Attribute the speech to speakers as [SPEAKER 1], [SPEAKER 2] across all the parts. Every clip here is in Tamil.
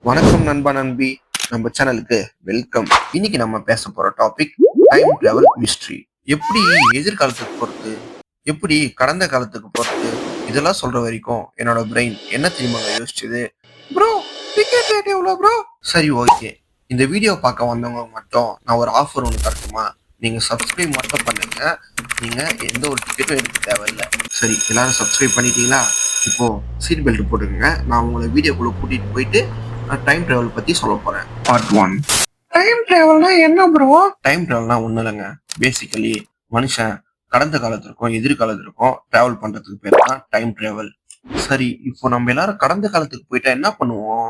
[SPEAKER 1] வணக்கம் நண்பா நண்பி, நம்ம சேனலுக்கு வெல்கம். இன்னைக்கு நம்ம பேச போற டாபிக் டைம் டிராவல் மிஸ்ட்ரி. எப்படி எதிர்காலத்துக்கு பொறுத்து, எப்படி கடந்த காலத்துக்கு பொறுத்து, இதெல்லாம் சொல்ற வரைக்கும் என்னோட பிரெயின் என்ன தெரியுமாங்க யோசிச்சது? ப்ரோ, டிக்கெட் ரேட் எவ்வளோ ப்ரோ? சரி, ஓகே. இந்த வீடியோ பார்க்க வந்தவங்க மட்டும் நான் ஒரு ஆஃபர் ஒன்று தரட்டுமா? நீங்க சப்ஸ்கிரைப் மட்டும் பண்ணுங்க. நீங்க எந்த ஒரு டிக்கெட்டும் எடுக்க தேவையில்லை. சரி, எல்லாரும் சப்ஸ்கிரைப் பண்ணிட்டீங்களா? இப்போ சீட் பெல்ட் போட்டுக்கோங்க. நான் உங்களை வீடியோக்குள்ள கூட்டிட்டு போயிட்டு டைம் டிராவல் பத்தி சொல்ல போறேன். பார்ட் 1. டைம் டிராவல்னா என்ன ப்ரோ? டைம் டிராவல்னா ஒண்ணும் இல்லைங்க. பேசிக்கலி மனுஷன் கடந்த காலத்திற்கும் எதிர்காலத்திற்கும் டிராவல் பண்றதுக்கு பேர் தான் டைம் டிராவல். சரி, இப்போ நம்ம எல்லாரும் கடந்த காலத்துக்கு போயிட்டா என்ன பண்ணுவோம்?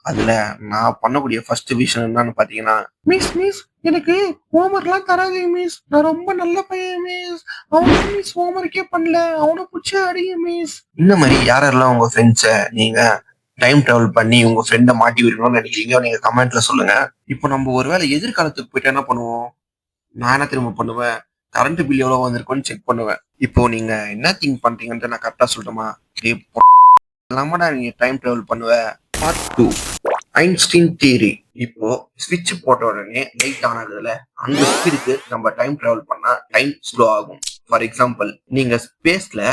[SPEAKER 1] அதுல நான் பண்ணக்கூடிய ஃபர்ஸ்ட் விஷயம் என்னன்னு பாத்தீங்கன்னா, மிஸ் எனக்கு ஹோம்ஒர்க்லாம் தராதீங்க மிஸ், நான் ரொம்ப நல்ல பையன் மிஸ், அவனுக்கு மிஸ் ஹோம்ஒர்க்கே பண்ணல, அவனை பிடிச்சி அடிங்க மிஸ். இந்த மாதிரி யாரெல்லாம் உங்க ஃப்ரெண்ட்ஸை நீங்க டைம் டிராவல் பண்ணி உங்க ஃப்ரெண்டை மாட்டி விடணும்னு நினைக்கிறீங்க, நீங்க கமெண்ட்ல சொல்லுங்க. இப்போ நம்ம ஒருவேளை எதிர்காலத்துக்கு போயிட்டு என்ன பண்ணுவோம்? நான் என்ன திரும்ப பண்ணுவேன்? கரண்ட் பில் எவ்வளவு வந்திருக்குன்னு செக் பண்ணுவேன். இப்போ நீங்க என்ன திங்க் பண்றீங்கன்னு நான் கரெக்டா சொல்லட்டுமா? எல்லாமடா நீங்க டைம் டிராவல் பண்ணுவ. Part 2, Einstein theory. இப்போ ஸ்விட்ச் போட்ட உடனே லைட் ஆன் ஆகுதுல, அந்த ஸ்பீடுக்கு நம்ம டைம் டிராவல் பண்ணா டைம் ஸ்லோ ஆகும். ஃபார் எக்ஸாம்பிள், நீங்க ஸ்பேஸ்ல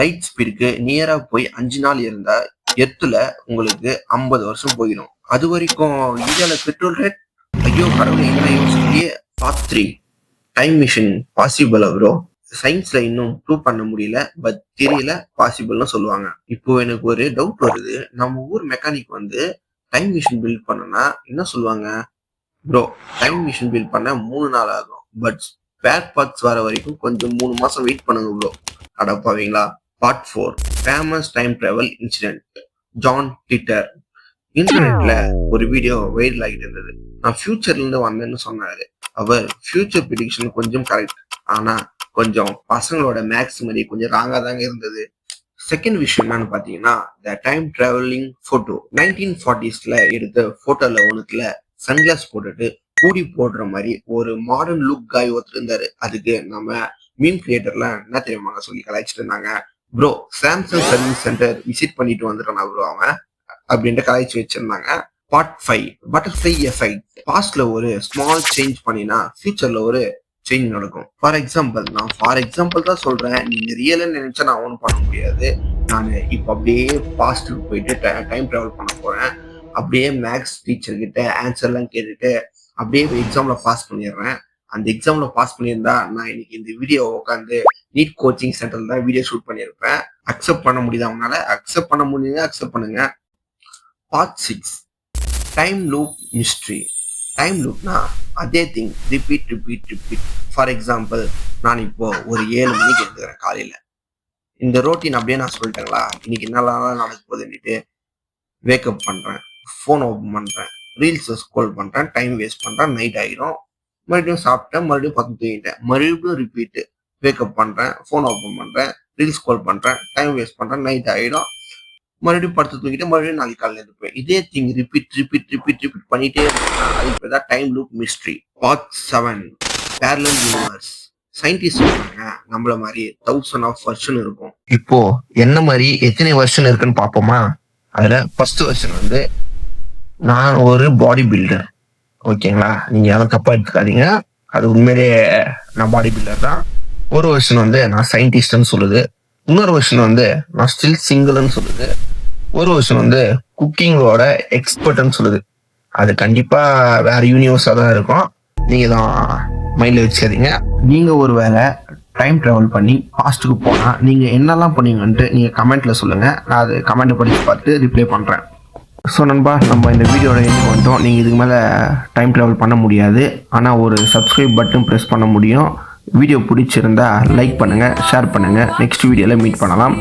[SPEAKER 1] லைட் ஸ்பீடுக்கு நியரா போய் 5 நாள் இருந்தா எர்த்துல உங்களுக்கு 50 வருஷம் போயிடும். அது வரைக்கும் இந்தியால பெட்ரோல் ரேட், ஐயோ கடவுளை என்ன யோசிக்கலையே. Part 3, time machine possible bro. சயின்ஸ்ல இன்னும் ப்ரூவ் பண்ண முடியல, பட் தெரியல பாசிபிள்னு சொல்லுவாங்க. இப்போ எனக்கு ஒரு டவுட் வருது. நம்ம ஊர் மெக்கானிக் வந்து டைம் மிஷின் பில்ட் பண்ணனா என்ன சொல்லுவாங்க? ப்ரோ, டைம் மிஷின் பில்ட் பண்ண 3 நாள் ஆகும், பட் ஸ்பேர் பார்ட்ஸ் வர வரைக்கும் கொஞ்சம் 3 மாசம் வெயிட் பண்ணுங்க ப்ரோ. அடப்பாவீங்களா? Part 4, famous time travel incident. John Titor. இன்டர்நெட்ல ஒரு வீடியோ வைரல் ஆகிட்டு இருந்தது. நான் ஃபியூச்சர்ல இருந்து வந்தேன்னு சொன்னாரு. அவர் ஃபியூச்சர் ப்ரிடிக்ஷன் கொஞ்சம் கரெக்ட், ஆனா கொஞ்சம் பசங்களோட மேக்ஸ் மாதிரி கொஞ்சம் ராங்கா தாங்க இருந்தது. செகண்ட் விஷயம் என்னன்னு பாத்தீங்கன்னா, த டைம் டிராவலிங் போட்டோ. 1940ஸ்ல எடுத்த போட்டோல ஒண்ணுத்துல சன்கிளாஸ் போட்டுட்டு கூடி போடுற மாதிரி ஒரு மாடர்ன் லுக் காய் ஒருத்தர் இருந்தாரு. அதுக்கு நம்ம மீம் கிரியேட்டர்ல என்ன தெரியுமாங்க சொல்லி கலாய்ச்சிட்டு இருந்தாங்க. Bro, Samsung service centre visit பண்ணிட்டு வந்துட்டான் ப்ரோ அவன் அப்படின்ட்டு கலாய்ச்சி வச்சிருந்தாங்க. Part 5, butterfly effect. பாஸ்ட்ல ஒரு ஸ்மால் சேஞ்ச் பண்ணினா ஃபியூச்சர்ல ஒரு சேஞ்ச் நடக்கும். ஃபார் எக்ஸாம்பிள் தான் சொல்றேன், நீங்க ரியலா நினைச்சா நான் ஒன்றும் பண்ண முடியாது. நான் இப்போ அப்படியே பாஸ்ட்டுக்கு போயிட்டு டைம் டிராவல் பண்ண போறேன். அப்படியே மேக்ஸ் டீச்சர் கிட்ட ஆன்சர்லாம் கேட்டுட்டு அப்படியே எக்ஸாம்ல பாஸ் பண்ணிடுறேன். அந்த எக்ஸாம்ல பாஸ் பண்ணியிருந்தா நான் இன்னைக்கு இந்த வீடியோ உட்காந்து நீட் கோச்சிங் சென்டர்ல தான் வீடியோ ஷூட் பண்ணியிருப்பேன். அக்செப்ட் பண்ண முடியுது அவங்களால? அக்செப்ட் பண்ண முடியுங்க, அக்செப்ட் பண்ணுங்க. Part 6, time loop mystery. Time லூப்னா அதே திங் ரிப்பீட். ஃபார் எக்ஸாம்பிள், நான் இப்போ ஒரு 7 மணிக்கு எழுந்துக்கிறேன் காலையில. இந்த ரோட்டீன் அப்படியே நான் சொல்லிட்டேங்களா, இன்னைக்கு என்னெல்லாம் நடக்க போகுதுன்னுட்டு வேக்கப் பண்றேன், ஃபோன் ஓப்பன் பண்றேன், ரீல்ஸ் ஸ்க்ரோல் பண்றேன், டைம் வேஸ்ட் பண்றேன், நைட் ஆகிடும். மறுபடியும் சாப்பிட்டேன், மறுபடியும் 10 தூங்கிட்டேன், மறுபடியும் ரிப்பீட். வேக்கப் பண்றேன், ஃபோன் ஓப்பன் பண்றேன், ரீல்ஸ் ஸ்க்ரோல் பண்றேன், டைம் வேஸ்ட் பண்றேன், நைட் ஆகிடும். மறுபடியும் படுத்து தூங்கிட்டு மறுபடியும் நாளைக்கு காலையில் இருப்பேன். இதே திங் ரிப்பீட் பண்ணிட்டே இருக்கேன். அதுக்கு தான் time loop mystery. Part 7, parallel universe. Scientist சொல்றாங்க நம்மள மாதிரி 1000 ஆஃப் வெர்ஷன் இருக்கும். இப்போ என்ன மாதிரி எத்தனை வெர்ஷன் இருக்குன்னு பார்ப்போமா? அதுல ஃபர்ஸ்ட் வெர்ஷன் வந்து நான் ஒரு பாடி பில்டர். ஓகேங்களா? நீங்க யாரும் தப்பா எடுத்துக்காதீங்க, அது உண்மையிலேயே நான் பாடி பில்டர் தான். ஒரு வெர்ஷன் வந்து நான் சயின்டிஸ்ட்னு சொல்லுது. இன்னொரு வெர்ஷன் வந்து நான் ஸ்டில் சிங்கிள்னு சொல்லுது. ஒரு வருஷம் வந்து குக்கிங்கோட எக்ஸ்பர்ட்னு சொல்லுது. அது கண்டிப்பா வேற யூனிவர்ஸா தான் இருக்கும். நீங்க தான் மைண்ட்ல வச்சுக்காதீங்க. நீங்க ஒரு வேளை டைம் டிராவல் பண்ணி பாஸ்ட்டுக்கு போனா நீங்க என்னெல்லாம் பண்ணுவீங்கன்ட்டு நீங்க கமெண்ட்ல சொல்லுங்க. நான் அது கமெண்ட் படிச்சு பார்த்து ரிப்ளை பண்றேன். ஸோ நண்பா, நம்ம இந்த வீடியோட எண்ட் வந்துட்டோம். நீங்கள் இதுக்கு மேலே டைம் ட்ராவல் பண்ண முடியாது, ஆனால் ஒரு சப்ஸ்கிரைப் பட்டன் ப்ரெஸ் பண்ண முடியும். வீடியோ பிடிச்சிருந்தா லைக் பண்ணுங்கள், ஷேர் பண்ணுங்கள். நெக்ஸ்ட் வீடியோவில் மீட் பண்ணலாம்.